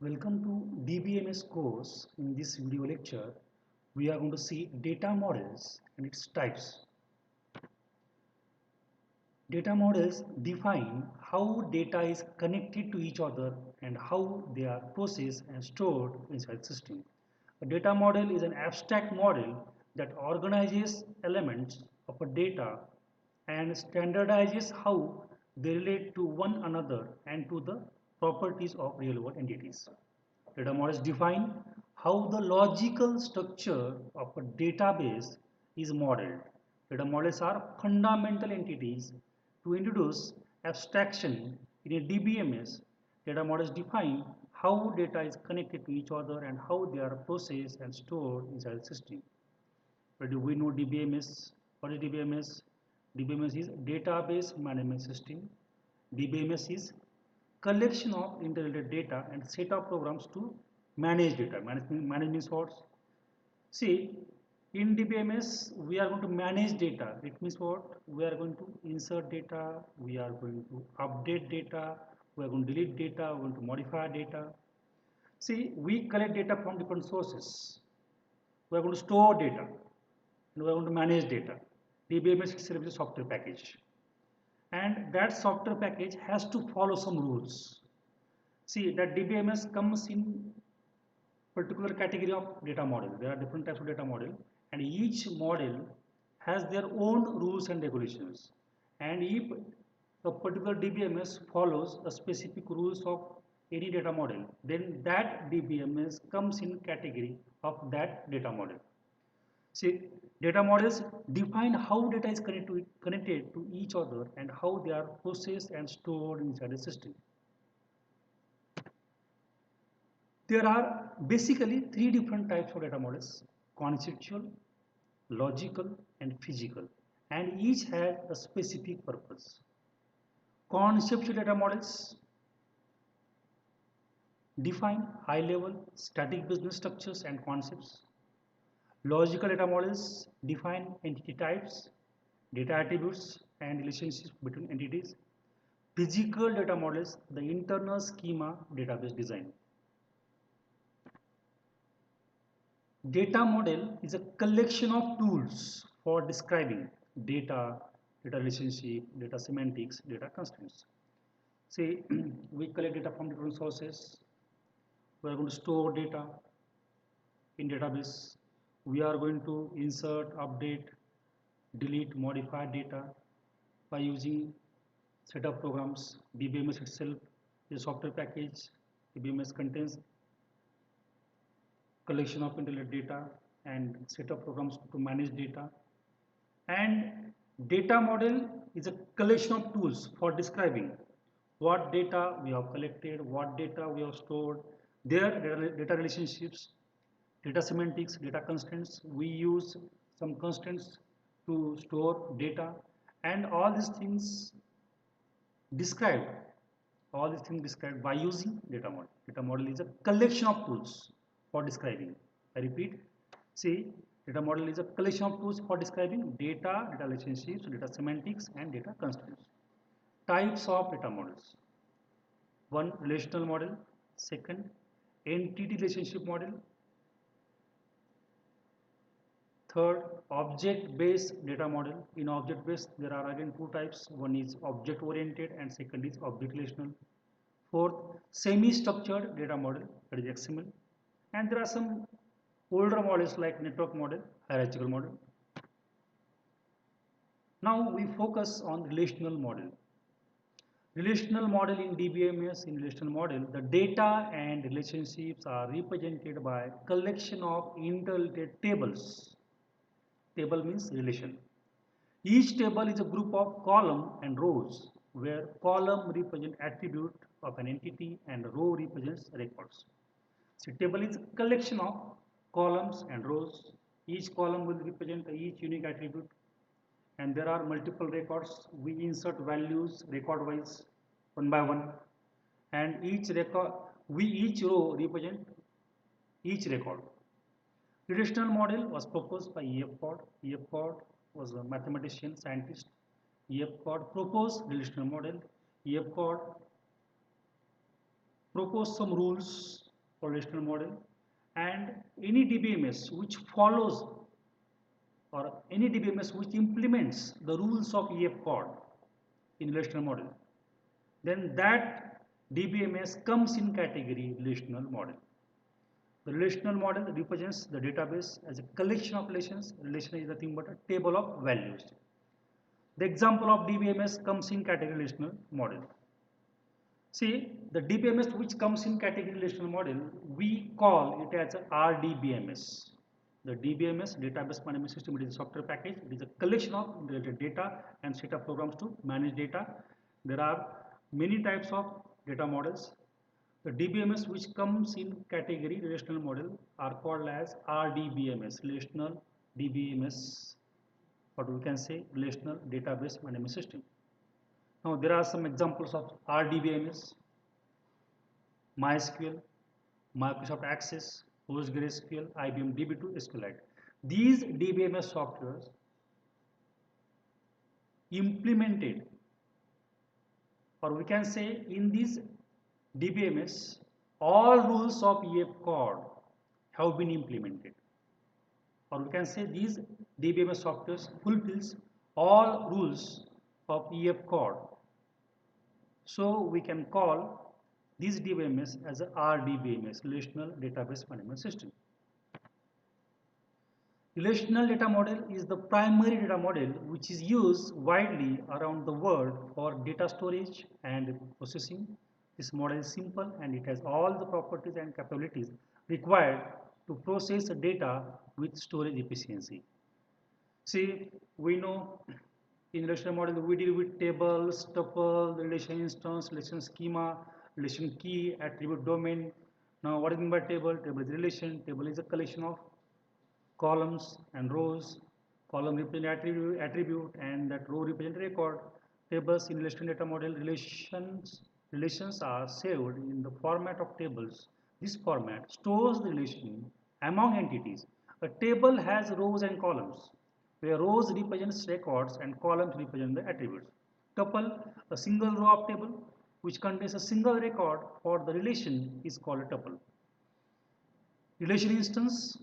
Welcome to DBMS course. In this video lecture, we are going to see data models and its types. Data models define how data is connected to each other and how they are processed and stored inside the system. A data model is an abstract model that organizes elements of a data and standardizes how they relate to one another and to the properties of real-world entities. Data models define how the logical structure of a database is modeled. Data models are fundamental entities to introduce abstraction in a DBMS. Data models define how data is connected to each other and how they are processed and stored inside the system. But do we know DBMS? What is DBMS? DBMS is database management system. DBMS is collection of interrelated data and set of programs to manage data. Management means what? See, in DBMS, we are going to manage data. It means what? We are going to insert data, we are going to update data, we are going to delete data, we are going to modify data. See, we collect data from different sources. We are going to store data and we are going to manage data. DBMS itself is a software package. And that software package has to follow some rules. See, that DBMS comes in particular category of data model. There are different types of data model, and each model has their own rules and regulations. And if a particular DBMS follows a specific rules of any data model, then that DBMS comes in category of that data model. See, data models define how data is connected to each other and how they are processed and stored inside a system. There are basically three different types of data models: conceptual, logical, and physical, and each has a specific purpose. Conceptual data models define high level static business structures and concepts. Logical data models define entity types, data attributes, and relationships between entities. Physical data models, the internal schema database design. Data model is a collection of tools for describing data, data relationship, data semantics, data constraints. Say we collect data from different sources. We are going to store data in database. We are going to insert, update, delete, modify data by using set of programs. DBMS itself is a software package. DBMS contains collection of internet data and set of programs to manage data. And data model is a collection of tools for describing what data we have collected, what data we have stored, their data relationships, data semantics, data constraints. We use some constraints to store data, and all these things described, by using data model. Data model is a collection of tools for describing. I repeat, see, data model is a collection of tools for describing data, data relationships, data semantics, and data constraints. Types of data models. One, relational model. Second, entity relationship model. Third, object-based data model. In object-based, there are again two types. One is object-oriented and second is object-relational. Fourth, semi-structured data model, that is XML. And there are some older models like network model, hierarchical model. Now we focus on relational model. Relational model in DBMS, in relational model, the data and relationships are represented by collection of interrelated tables. Table means relation. Each table is a group of column and rows, where column represent attribute of an entity and row represents records. So table is a collection of columns and rows. Each column will represent each unique attribute, and there are multiple records. We insert values record wise one by one, and each row represent each record. Relational model was proposed by E.F. Codd. E.F. Codd was a mathematician, scientist. E.F. Codd proposed relational model. E.F. Codd proposed some rules for relational model, and any DBMS which follows or any DBMS which implements the rules of EF chord in relational model, then that DBMS comes in category relational model. The relational model represents the database as a collection of relations. Relation is nothing but a table of values. The example of DBMS comes in category relational model. See, the DBMS which comes in category relational model, we call it as a RDBMS. The DBMS, database management system, it is a software package. It is a collection of related data and set of programs to manage data. There are many types of data models. The DBMS which comes in category relational model are called as RDBMS, relational DBMS, or we can say relational database management system. Now there are some examples of RDBMS: MySQL, Microsoft Access, PostgreSQL, IBM DB2, SQLite. These DBMS softwares implemented, or we can say in these DBMS, all rules of EF chord have been implemented, or we can say these DBMS softwares fulfills all rules of EF chord. So we can call this DBMS as a RDBMS, Relational Database Management System. Relational data model is the primary data model which is used widely around the world for data storage and processing. This model is simple and it has all the properties and capabilities required to process data with storage efficiency. See, we know in relational model we deal with tables, tuple, relation instance, relation schema, relation key, attribute domain. Now what is meant by table? Table is relation. Table is a collection of columns and rows. Column represent attribute and that row represent record. Tables in relational data model, relations are saved in the format of tables. This format stores the relation among entities. A table has rows and columns, where rows represents records and columns represent the attributes. Tuple, a single row of table which contains a single record for the relation, is called a tuple. Relation instance,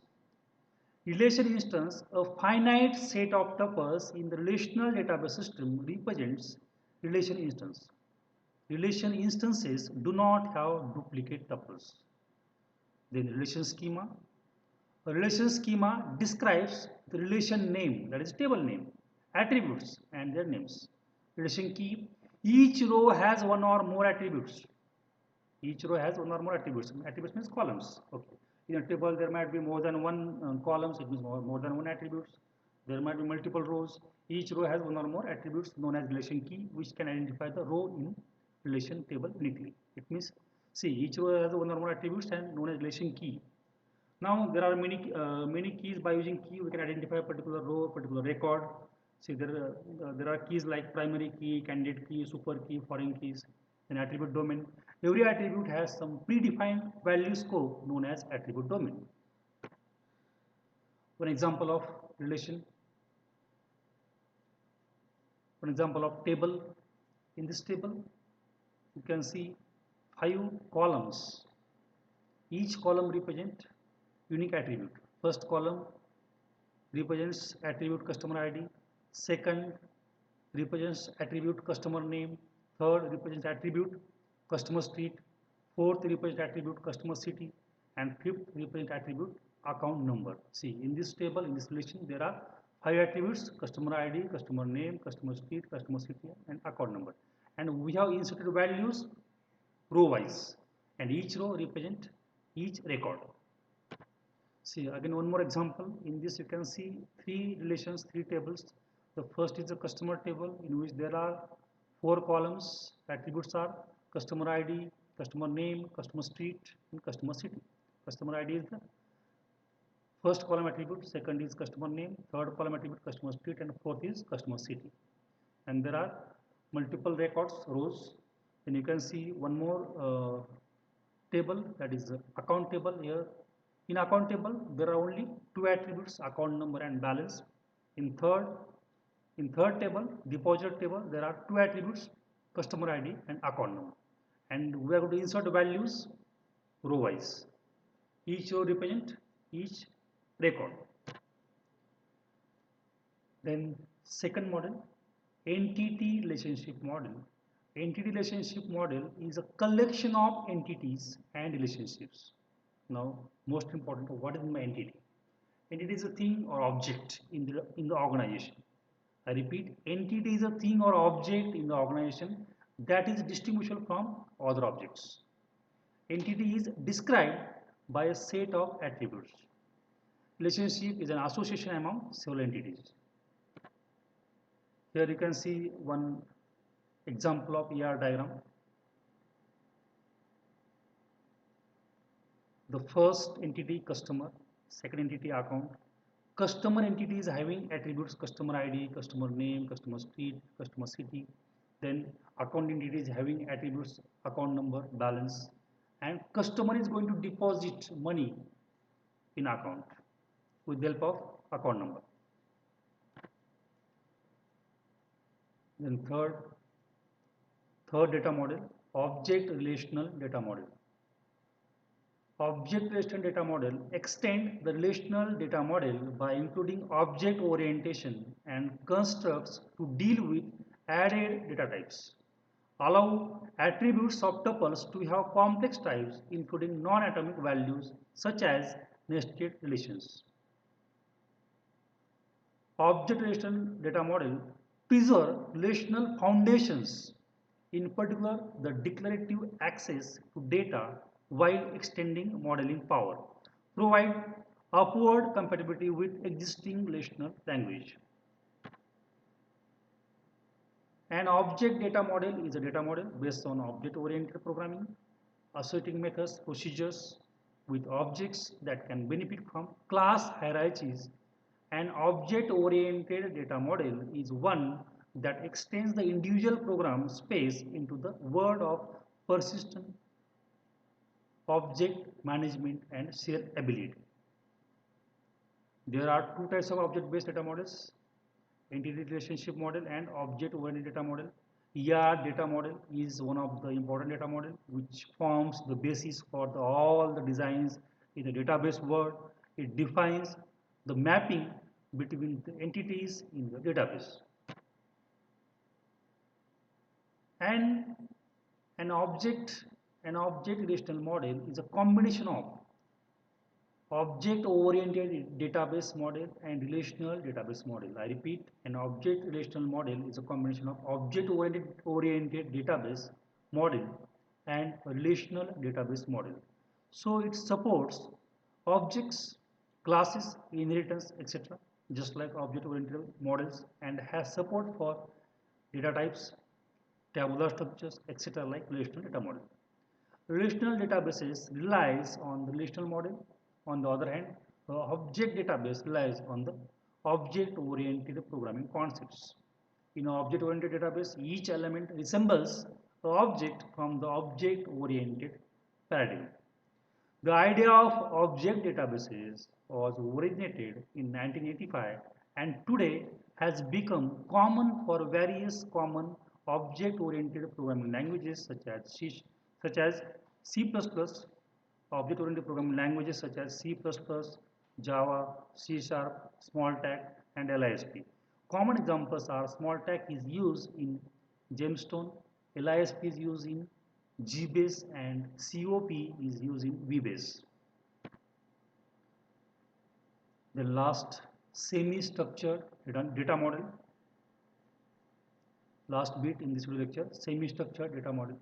a finite set of tuples in the relational database system represents relation instance. Relation instances do not have duplicate tuples. Then relation schema. A relation schema describes the relation name, that is table name, attributes and their names. Relation key, each row has one or more attributes. Each row has one or more attributes. Attributes means columns. Okay. In a table there might be more than one columns, it means more than one attributes. There might be multiple rows. Each row has one or more attributes known as relation key, which can identify the row in relation table uniquely. It means, see, each row has one or more attributes and known as relation key. Now there are many keys. By using key we can identify a particular row, particular record. See, there are keys like primary key, candidate key, super key, foreign keys, and attribute domain. Every attribute has some predefined value scope known as attribute domain. One example of relation, one example of table. In this table you can see 5 columns. Each column represents unique attribute. First column represents attribute customer ID. Second represents attribute customer name. Third represents attribute customer street. Fourth represents attribute customer city. And fifth represents attribute account number. See, in this table, in this relation, there are 5 attributes: customer ID, customer name, customer street, customer city, and account number. And we have inserted values row wise, and each row represents each record. See, again one more example. In this you can see 3 relations, 3 tables. The first is the customer table, in which there are 4 columns. Attributes are customer ID, customer name, customer street, and customer city. Customer ID is the first column attribute, second is customer name, third column attribute customer street, and fourth is customer city. And there are multiple records, rows. Then you can see one more table, that is account table. Here in account table there are only 2 attributes, account number and balance. In third table, deposit table, there are 2 attributes, customer ID and account number. And we are going to insert values row wise. Each row represent each record. Then second model, entity relationship model. Entity relationship model is a collection of entities and relationships. Now, most important, what is my entity? Entity is a thing or object in the organization. I repeat, entity is a thing or object in the organization that is distinguishable from other objects. Entity is described by a set of attributes. Relationship is an association among several entities. Here you can see one example of ER diagram. The first entity customer, second entity account. Customer entity is having attributes customer ID, customer name, customer street, customer city. Then account entity is having attributes account number, balance, and customer is going to deposit money in account with the help of account number. Then third data model, object relational data model. Object relational data model extend the relational data model by including object orientation and constructs to deal with added data types. Allow attributes of tuples to have complex types including non-atomic values such as nested relations. Object relational data model preserve relational foundations, in particular the declarative access to data while extending modeling power, provide upward compatibility with existing relational language. An object data model is a data model based on object-oriented programming, associating methods, procedures with objects that can benefit from class hierarchies. An object-oriented data model is one that extends the individual program space into the world of persistent object management and shareability. There are two types of object-based data models, entity relationship model and object-oriented data model. ER data model is one of the important data model which forms the basis for all the designs in the database world. It defines the mapping between the entities in the database. And an object relational model is a combination of object-oriented database model and relational database model. I repeat, an object relational model is a combination of object-oriented database model and a relational database model. So it supports objects, classes, inheritance, etc. just like object-oriented models, and has support for data types, tabular structures, etc. like relational data model. Relational databases relies on the relational model. On the other hand, the object database relies on the object-oriented programming concepts. In an object-oriented database, each element resembles the object from the object-oriented paradigm. The idea of object databases was originated in 1985 and today has become common for various common object-oriented programming languages such as C++, object-oriented programming languages such as C++, Java, C#, Smalltalk, and LISP. Common examples are Smalltalk is used in Gemstone, LISP is used in GBase, and COP is used in VBase. The last, semi-structured data model. Last bit in this video lecture, semi-structured data model.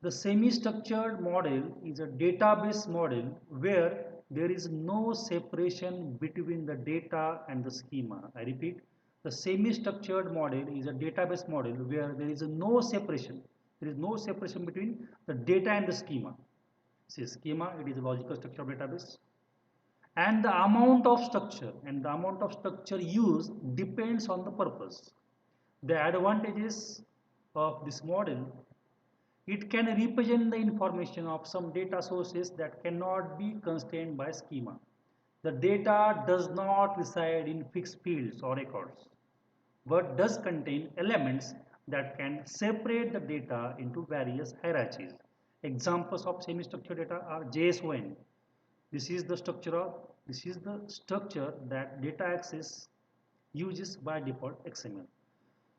The semi-structured model is a database model where there is no separation between the data and the schema. I repeat, the semi-structured model is a database model where there is no separation. There is no separation between the data and the schema. See, schema, it is a logical structure of database. And the amount of structure used depends on the purpose. The advantages of this model, it can represent the information of some data sources that cannot be constrained by schema. The data does not reside in fixed fields or records, but does contain elements that can separate the data into various hierarchies. Examples of semi-structured data are JSON. This is the structure that data access uses by default XML.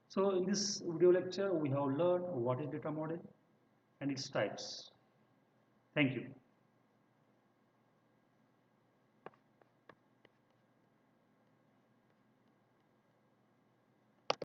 So in this video lecture, we have learned what is data model and its types. Thank you.